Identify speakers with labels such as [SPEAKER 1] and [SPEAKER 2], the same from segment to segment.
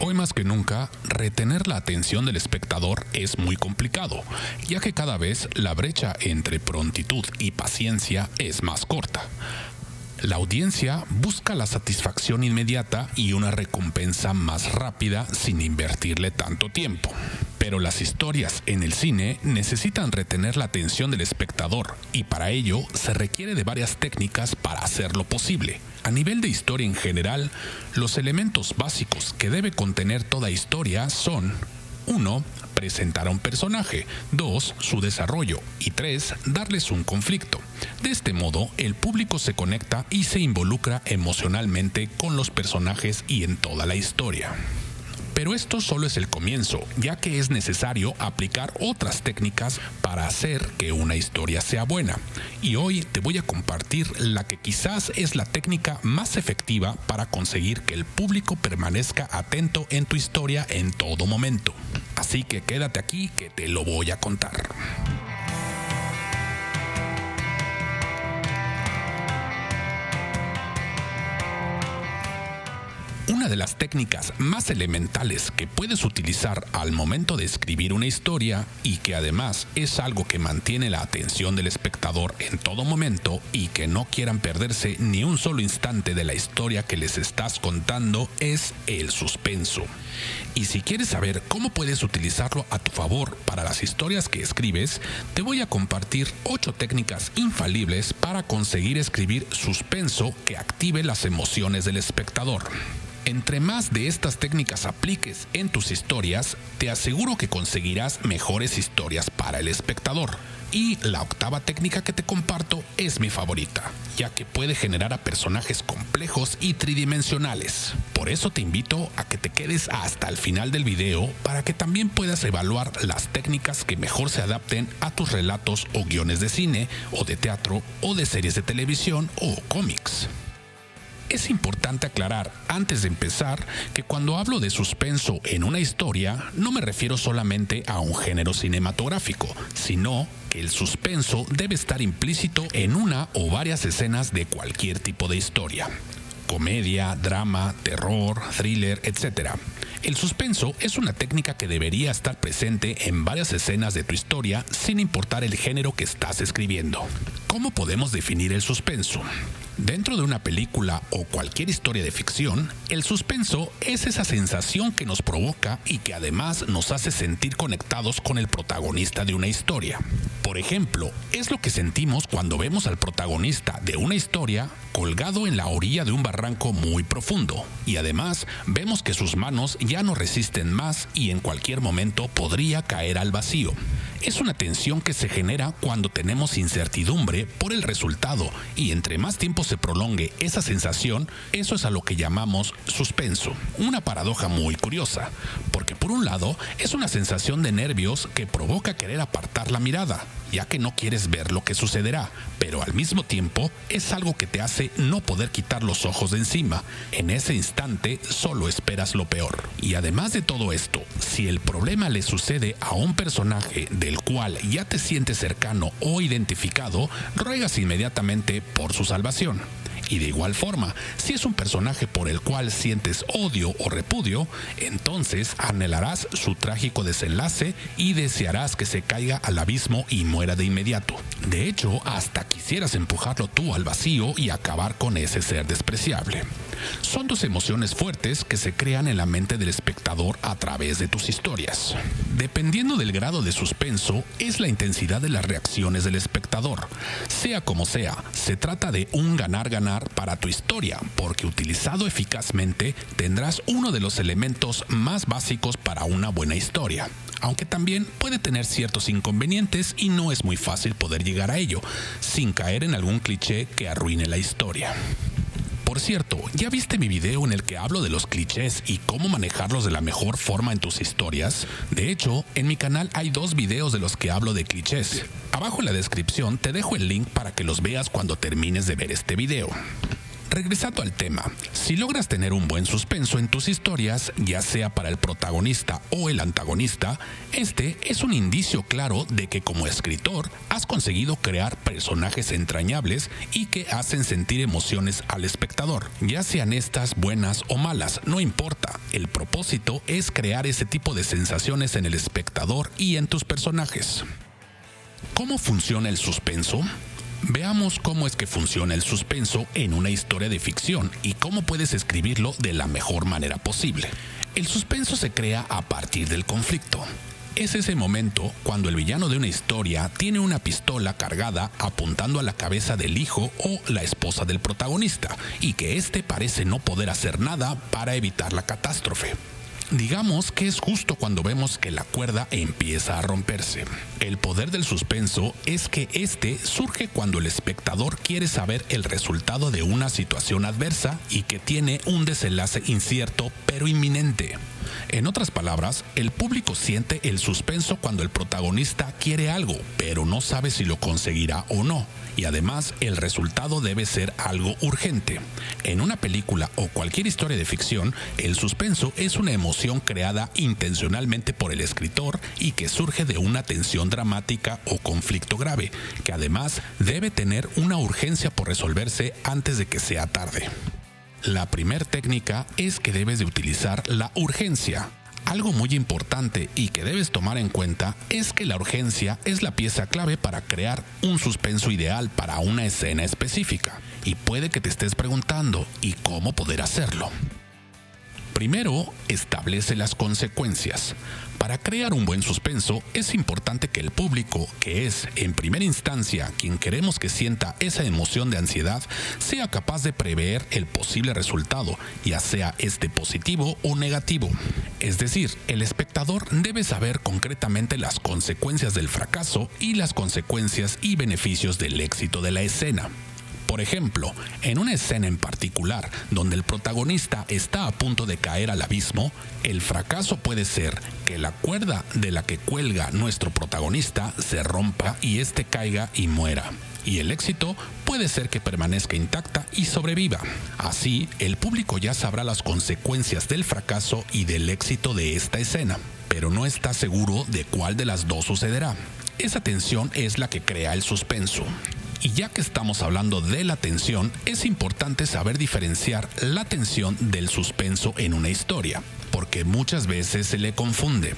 [SPEAKER 1] Hoy más que nunca, retener la atención del espectador es muy complicado, ya que cada vez la brecha entre prontitud y paciencia es más corta. La audiencia busca la satisfacción inmediata y una recompensa más rápida sin invertirle tanto tiempo. Pero las historias en el cine necesitan retener la atención del espectador y para ello se requiere de varias técnicas para hacerlo posible. A nivel de historia en general, los elementos básicos que debe contener toda historia son 1. Presentar a un personaje. 2. Su desarrollo. Y 3. Darles un conflicto. De este modo, el público se conecta y se involucra emocionalmente con los personajes y en toda la historia. Pero esto solo es el comienzo, ya que es necesario aplicar otras técnicas para hacer que una historia sea buena. Y hoy te voy a compartir la que quizás es la técnica más efectiva para conseguir que el público permanezca atento en tu historia en todo momento. Así que quédate aquí que te lo voy a contar. Una de las técnicas más elementales que puedes utilizar al momento de escribir una historia y que además es algo que mantiene la atención del espectador en todo momento y que no quieran perderse ni un solo instante de la historia que les estás contando es el suspenso. Y si quieres saber cómo puedes utilizarlo a tu favor para las historias que escribes, te voy a compartir 8 técnicas infalibles para conseguir escribir suspenso que active las emociones del espectador. Entre más de estas técnicas apliques en tus historias, te aseguro que conseguirás mejores historias para el espectador. Y la octava técnica que te comparto es mi favorita, ya que puede generar a personajes complejos y tridimensionales. Por eso te invito a que te quedes hasta el final del video para que también puedas evaluar las técnicas que mejor se adapten a tus relatos o guiones de cine, o de teatro, o de series de televisión o cómics. Es importante aclarar antes de empezar que cuando hablo de suspenso en una historia no me refiero solamente a un género cinematográfico, sino que el suspenso debe estar implícito en una o varias escenas de cualquier tipo de historia. Comedia, drama, terror, thriller, etc. El suspenso es una técnica que debería estar presente en varias escenas de tu historia sin importar el género que estás escribiendo. ¿Cómo podemos definir el suspenso? Dentro de una película o cualquier historia de ficción, el suspenso es esa sensación que nos provoca y que además nos hace sentir conectados con el protagonista de una historia. Por ejemplo, es lo que sentimos cuando vemos al protagonista de una historia colgado en la orilla de un barranco muy profundo y además vemos que sus manos ya no resisten más y en cualquier momento podría caer al vacío. Es una tensión que se genera cuando tenemos incertidumbre por el resultado y entre más tiempo se prolongue esa sensación, eso es a lo que llamamos suspenso. Una paradoja muy curiosa, porque por un lado es una sensación de nervios que provoca querer apartar la mirada, ya que no quieres ver lo que sucederá, pero al mismo tiempo es algo que te hace no poder quitar los ojos de encima. En ese instante solo esperas lo peor. Y además de todo esto, si el problema le sucede a un personaje del cual ya te sientes cercano o identificado, ruegas inmediatamente por su salvación. Y de igual forma, si es un personaje por el cual sientes odio o repudio, entonces anhelarás su trágico desenlace y desearás que se caiga al abismo y muera de inmediato. De hecho, hasta quisieras empujarlo tú al vacío y acabar con ese ser despreciable. Son dos emociones fuertes que se crean en la mente del espectador a través de tus historias. Dependiendo del grado de suspenso, es la intensidad de las reacciones del espectador. Sea como sea, se trata de un ganar-ganar para tu historia, porque utilizado eficazmente tendrás uno de los elementos más básicos para una buena historia. Aunque también puede tener ciertos inconvenientes y no es muy fácil poder llegar a ello, sin caer en algún cliché que arruine la historia. Por cierto, ¿ya viste mi video en el que hablo de los clichés y cómo manejarlos de la mejor forma en tus historias? De hecho, en mi canal hay 2 videos de los que hablo de clichés. Abajo en la descripción te dejo el link para que los veas cuando termines de ver este video. Regresando al tema, si logras tener un buen suspenso en tus historias, ya sea para el protagonista o el antagonista, este es un indicio claro de que como escritor has conseguido crear personajes entrañables y que hacen sentir emociones al espectador. Ya sean estas buenas o malas, no importa. El propósito es crear ese tipo de sensaciones en el espectador y en tus personajes. ¿Cómo funciona el suspenso? Veamos cómo es que funciona el suspenso en una historia de ficción y cómo puedes escribirlo de la mejor manera posible. El suspenso se crea a partir del conflicto. Es ese momento cuando el villano de una historia tiene una pistola cargada apuntando a la cabeza del hijo o la esposa del protagonista y que éste parece no poder hacer nada para evitar la catástrofe. Digamos que es justo cuando vemos que la cuerda empieza a romperse. El poder del suspenso es que este surge cuando el espectador quiere saber el resultado de una situación adversa y que tiene un desenlace incierto pero inminente. En otras palabras, el público siente el suspenso cuando el protagonista quiere algo, pero no sabe si lo conseguirá o no. Y además, el resultado debe ser algo urgente. En una película o cualquier historia de ficción, el suspenso es una emoción creada intencionalmente por el escritor y que surge de una tensión dramática o conflicto grave, que además debe tener una urgencia por resolverse antes de que sea tarde. La primera técnica es que debes de utilizar la urgencia. Algo muy importante y que debes tomar en cuenta es que la urgencia es la pieza clave para crear un suspenso ideal para una escena específica. Y puede que te estés preguntando, ¿y cómo poder hacerlo? Primero, establece las consecuencias. Para crear un buen suspenso, es importante que el público, que es, en primera instancia, quien queremos que sienta esa emoción de ansiedad, sea capaz de prever el posible resultado, ya sea este positivo o negativo. Es decir, el espectador debe saber concretamente las consecuencias del fracaso y las consecuencias y beneficios del éxito de la escena. Por ejemplo, en una escena en particular donde el protagonista está a punto de caer al abismo, el fracaso puede ser que la cuerda de la que cuelga nuestro protagonista se rompa y éste caiga y muera. Y el éxito puede ser que permanezca intacta y sobreviva. Así, el público ya sabrá las consecuencias del fracaso y del éxito de esta escena, pero no está seguro de cuál de las dos sucederá. Esa tensión es la que crea el suspenso. Y ya que estamos hablando de la tensión, es importante saber diferenciar la tensión del suspenso en una historia, porque muchas veces se le confunde.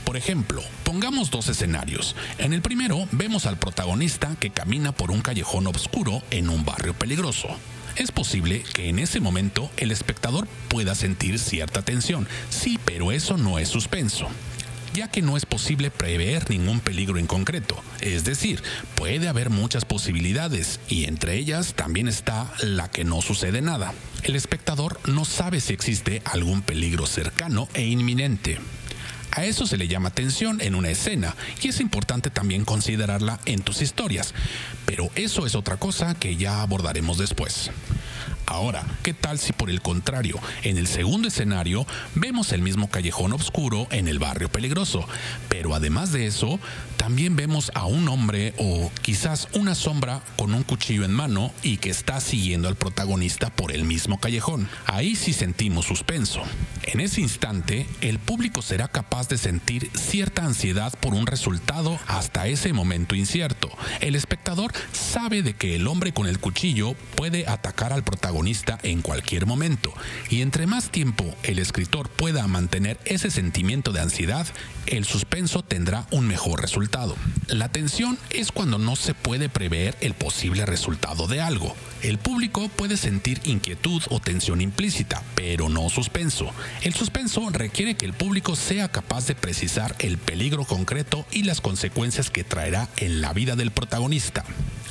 [SPEAKER 1] Por ejemplo, pongamos dos escenarios. En el primero vemos al protagonista que camina por un callejón oscuro en un barrio peligroso. Es posible que en ese momento el espectador pueda sentir cierta tensión, sí, pero eso no es suspenso, ya que no es posible prever ningún peligro en concreto. Es decir, puede haber muchas posibilidades y entre ellas también está la que no sucede nada. El espectador no sabe si existe algún peligro cercano e inminente. A eso se le llama tensión en una escena y es importante también considerarla en tus historias, pero eso es otra cosa que ya abordaremos después. Ahora, ¿qué tal si por el contrario, en el segundo escenario, vemos el mismo callejón oscuro en el barrio peligroso, pero además de eso, también vemos a un hombre o quizás una sombra con un cuchillo en mano y que está siguiendo al protagonista por el mismo callejón? Ahí sí sentimos suspenso. En ese instante, el público será capaz de sentir cierta ansiedad por un resultado hasta ese momento incierto. El espectador sabe de que el hombre con el cuchillo puede atacar al protagonista en cualquier momento, y entre más tiempo el escritor pueda mantener ese sentimiento de ansiedad, el suspenso tendrá un mejor resultado. La tensión es cuando no se puede prever el posible resultado de algo. El público puede sentir inquietud o tensión implícita, pero no suspenso. El suspenso requiere que el público sea capaz de precisar el peligro concreto y las consecuencias que traerá en la vida del protagonista.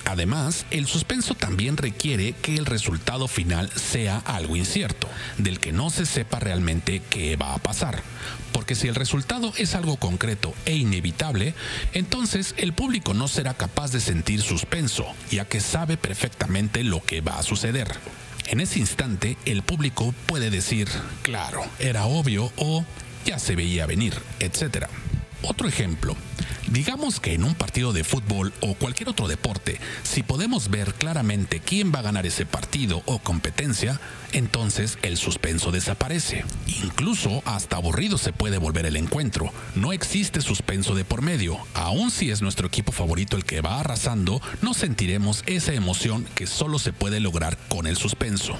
[SPEAKER 1] Además, el suspenso también requiere que el resultado final sea algo incierto, del que no se sepa realmente qué va a pasar. Porque si el resultado es algo concreto e inevitable, entonces el público no será capaz de sentir suspenso, ya que sabe perfectamente lo que va a suceder. En ese instante, el público puede decir, claro, era obvio o ya se veía venir, etc. Otro ejemplo, Digamos que en un partido de fútbol o cualquier otro deporte, si podemos ver claramente quién va a ganar ese partido o competencia, entonces el suspenso desaparece. Incluso hasta aburrido se puede volver el encuentro. No existe suspenso de por medio. Aun si es nuestro equipo favorito el que va arrasando, no sentiremos esa emoción que solo se puede lograr con el suspenso.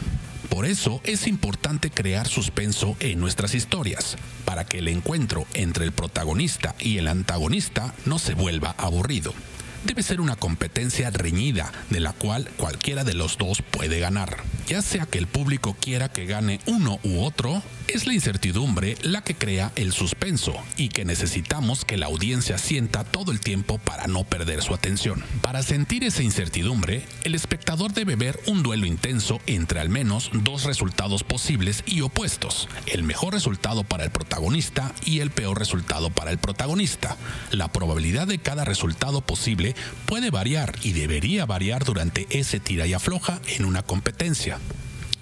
[SPEAKER 1] Por eso es importante crear suspenso en nuestras historias, para que el encuentro entre el protagonista y el antagonista no se vuelva aburrido. Debe ser una competencia reñida, de la cual cualquiera de los dos puede ganar. Ya sea que el público quiera que gane uno u otro, es la incertidumbre la que crea el suspenso y que necesitamos que la audiencia sienta todo el tiempo para no perder su atención. Para sentir esa incertidumbre, el espectador debe ver un duelo intenso entre al menos dos resultados posibles y opuestos: el mejor resultado para el protagonista y el peor resultado para el protagonista. La probabilidad de cada resultado posible puede variar y debería variar durante ese tira y afloja en una competencia.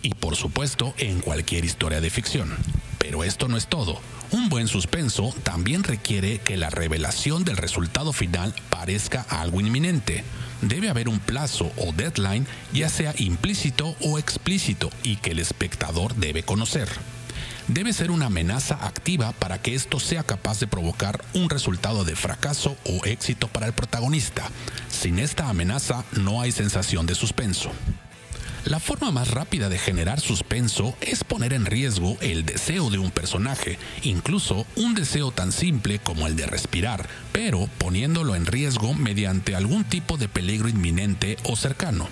[SPEAKER 1] Y por supuesto en cualquier historia de ficción. Pero esto no es todo. Un buen suspenso también requiere que la revelación del resultado final parezca algo inminente. Debe haber un plazo o deadline, ya sea implícito o explícito, y que el espectador debe conocer. Debe ser una amenaza activa para que esto sea capaz de provocar un resultado de fracaso o éxito para el protagonista. Sin esta amenaza no hay sensación de suspenso. La forma más rápida de generar suspenso es poner en riesgo el deseo de un personaje, incluso un deseo tan simple como el de respirar, pero poniéndolo en riesgo mediante algún tipo de peligro inminente o cercano.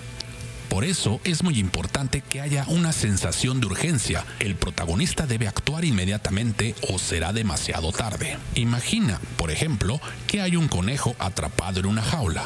[SPEAKER 1] Por eso es muy importante que haya una sensación de urgencia. El protagonista debe actuar inmediatamente o será demasiado tarde. Imagina, por ejemplo, que hay un conejo atrapado en una jaula.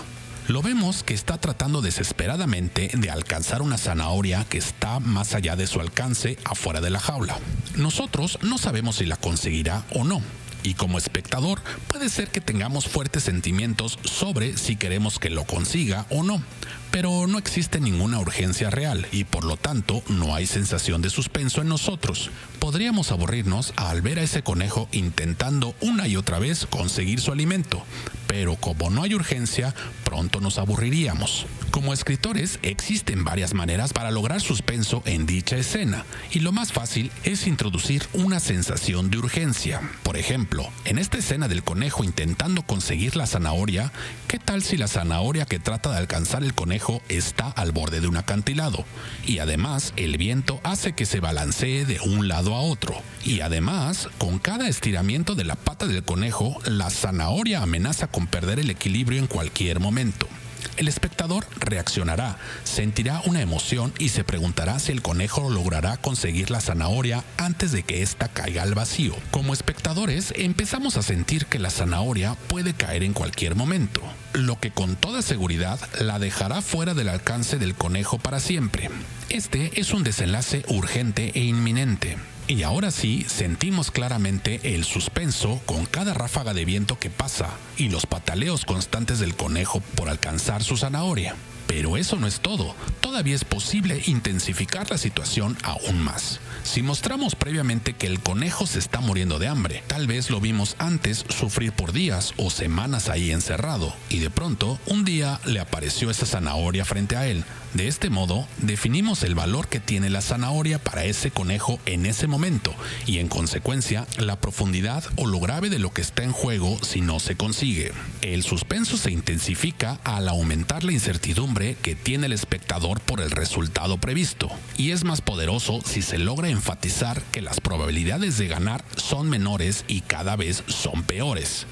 [SPEAKER 1] Lo vemos que está tratando desesperadamente de alcanzar una zanahoria que está más allá de su alcance afuera de la jaula. Nosotros no sabemos si la conseguirá o no. Y como espectador, puede ser que tengamos fuertes sentimientos sobre si queremos que lo consiga o no. Pero no existe ninguna urgencia real y por lo tanto no hay sensación de suspenso en nosotros. Podríamos aburrirnos al ver a ese conejo intentando una y otra vez conseguir su alimento, pero como no hay urgencia, pronto nos aburriríamos. Como escritores, existen varias maneras para lograr suspenso en dicha escena, y lo más fácil es introducir una sensación de urgencia. Por ejemplo, en esta escena del conejo intentando conseguir la zanahoria, ¿qué tal si la zanahoria que trata de alcanzar el conejo está al borde de un acantilado? Y además, el viento hace que se balancee de un lado a otro. Y además, con cada estiramiento de la pata del conejo, la zanahoria amenaza con perder el equilibrio en cualquier momento. El espectador reaccionará, sentirá una emoción y se preguntará si el conejo logrará conseguir la zanahoria antes de que ésta caiga al vacío. Como espectadores, empezamos a sentir que la zanahoria puede caer en cualquier momento, lo que con toda seguridad la dejará fuera del alcance del conejo para siempre. Este es un desenlace urgente e inminente. Y ahora sí, sentimos claramente el suspenso con cada ráfaga de viento que pasa y los pataleos constantes del conejo por alcanzar su zanahoria. Pero eso no es todo. Todavía es posible intensificar la situación aún más. Si mostramos previamente que el conejo se está muriendo de hambre, tal vez lo vimos antes sufrir por días o semanas ahí encerrado, y de pronto un día le apareció esa zanahoria frente a él. De este modo, definimos el valor que tiene la zanahoria para ese conejo en ese momento y, en consecuencia, la profundidad o lo grave de lo que está en juego si no se consigue. El suspenso se intensifica al aumentar la incertidumbre que tiene el espectador por el resultado previsto, y es más poderoso si se logra enfatizar que las probabilidades de ganar son menores y cada vez son peores,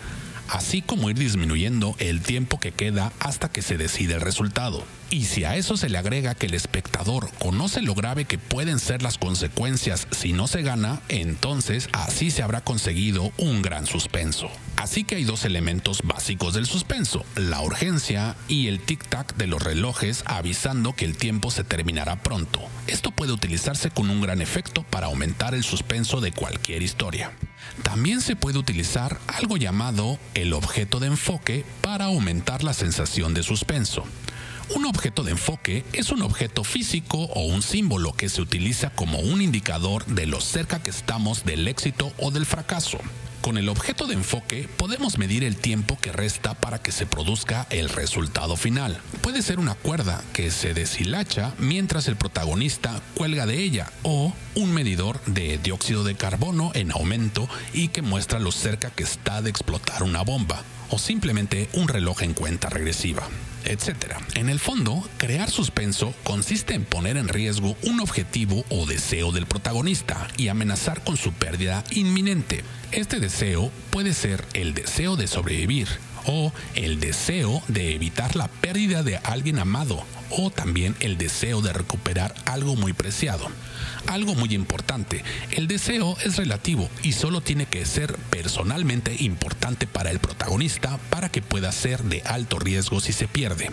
[SPEAKER 1] así como ir disminuyendo el tiempo que queda hasta que se decide el resultado. Y si a eso se le agrega que el espectador conoce lo grave que pueden ser las consecuencias si no se gana, entonces así se habrá conseguido un gran suspenso. Así que hay dos elementos básicos del suspenso: la urgencia y el tic-tac de los relojes avisando que el tiempo se terminará pronto. Esto puede utilizarse con un gran efecto para aumentar el suspenso de cualquier historia. También se puede utilizar algo llamado el objeto de enfoque para aumentar la sensación de suspenso. Un objeto de enfoque es un objeto físico o un símbolo que se utiliza como un indicador de lo cerca que estamos del éxito o del fracaso. Con el objeto de enfoque podemos medir el tiempo que resta para que se produzca el resultado final. Puede ser una cuerda que se deshilacha mientras el protagonista cuelga de ella, o un medidor de dióxido de carbono en aumento y que muestra lo cerca que está de explotar una bomba, o simplemente un reloj en cuenta regresiva, etc. En el fondo, crear suspenso consiste en poner en riesgo un objetivo o deseo del protagonista y amenazar con su pérdida inminente. Este deseo puede ser el deseo de sobrevivir, o el deseo de evitar la pérdida de alguien amado, o también el deseo de recuperar algo muy preciado. Algo muy importante, el deseo es relativo y solo tiene que ser personalmente importante para el protagonista para que pueda ser de alto riesgo si se pierde.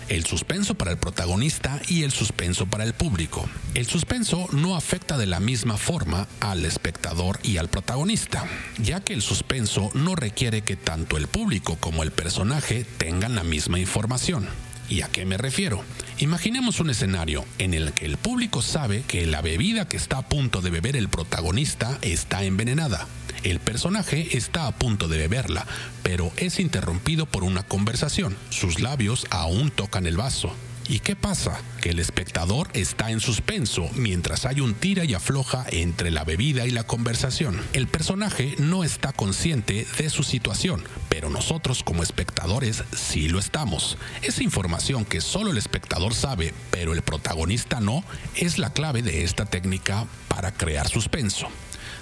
[SPEAKER 1] El suspenso para el protagonista y el suspenso para el público. El suspenso no afecta de la misma forma al espectador y al protagonista, ya que el suspenso no requiere que tanto el público como el personaje tengan la misma información. ¿Y a qué me refiero? Imaginemos un escenario en el que el público sabe que la bebida que está a punto de beber el protagonista está envenenada. El personaje está a punto de beberla, pero es interrumpido por una conversación. Sus labios aún tocan el vaso. ¿Y qué pasa? Que el espectador está en suspenso mientras hay un tira y afloja entre la bebida y la conversación. El personaje no está consciente de su situación, pero nosotros como espectadores sí lo estamos. Esa información que solo el espectador sabe, pero el protagonista no, es la clave de esta técnica para crear suspenso.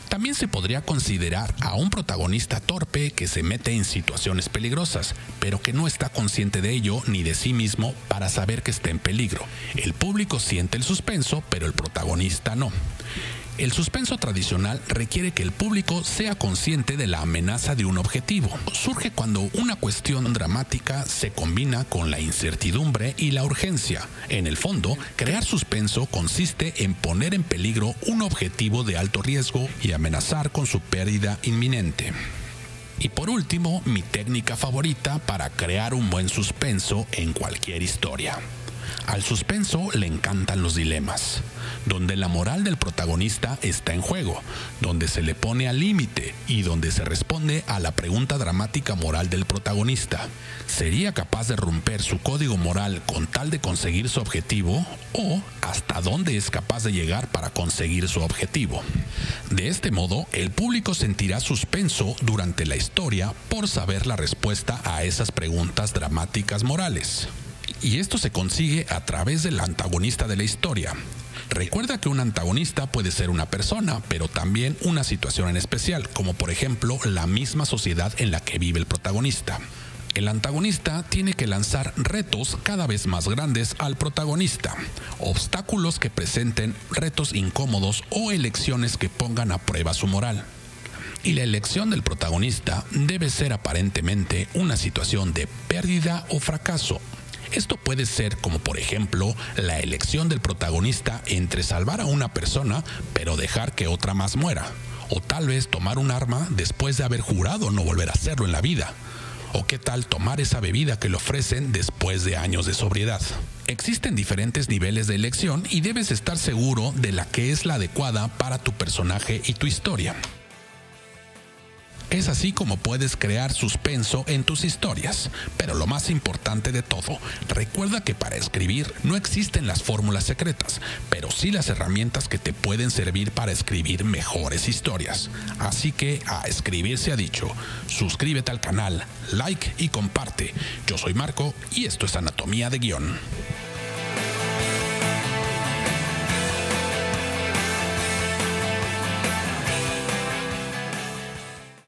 [SPEAKER 1] También se podría considerar a un protagonista torpe que se mete en situaciones peligrosas, pero que no está consciente de ello ni de sí mismo para saber que está en peligro. El público siente el suspenso, pero el protagonista no. El suspenso tradicional requiere que el público sea consciente de la amenaza de un objetivo. Surge cuando una cuestión dramática se combina con la incertidumbre y la urgencia. En el fondo, crear suspenso consiste en poner en peligro un objetivo de alto riesgo y amenazar con su pérdida inminente. Y por último, mi técnica favorita para crear un buen suspenso en cualquier historia. Al suspenso le encantan los dilemas, donde la moral del protagonista está en juego, donde se le pone al límite y donde se responde a la pregunta dramática moral del protagonista. ¿Sería capaz de romper su código moral con tal de conseguir su objetivo? ¿O hasta dónde es capaz de llegar para conseguir su objetivo? De este modo, el público sentirá suspenso durante la historia por saber la respuesta a esas preguntas dramáticas morales. Y esto se consigue a través del antagonista de la historia. Recuerda que un antagonista puede ser una persona, pero también una situación en especial, como por ejemplo la misma sociedad en la que vive el protagonista. El antagonista tiene que lanzar retos cada vez más grandes al protagonista, obstáculos que presenten retos incómodos o elecciones que pongan a prueba su moral. Y la elección del protagonista debe ser aparentemente una situación de pérdida o fracaso. Esto puede ser como por ejemplo la elección del protagonista entre salvar a una persona pero dejar que otra más muera, o tal vez tomar un arma después de haber jurado no volver a hacerlo en la vida, o qué tal tomar esa bebida que le ofrecen después de años de sobriedad. Existen diferentes niveles de elección y debes estar seguro de la que es la adecuada para tu personaje y tu historia. Es así como puedes crear suspenso en tus historias. Pero lo más importante de todo, recuerda que para escribir no existen las fórmulas secretas, pero sí las herramientas que te pueden servir para escribir mejores historias. Así que a escribir se ha dicho. Suscríbete al canal, like y comparte. Yo soy Marco y esto es Anatomía de Guión.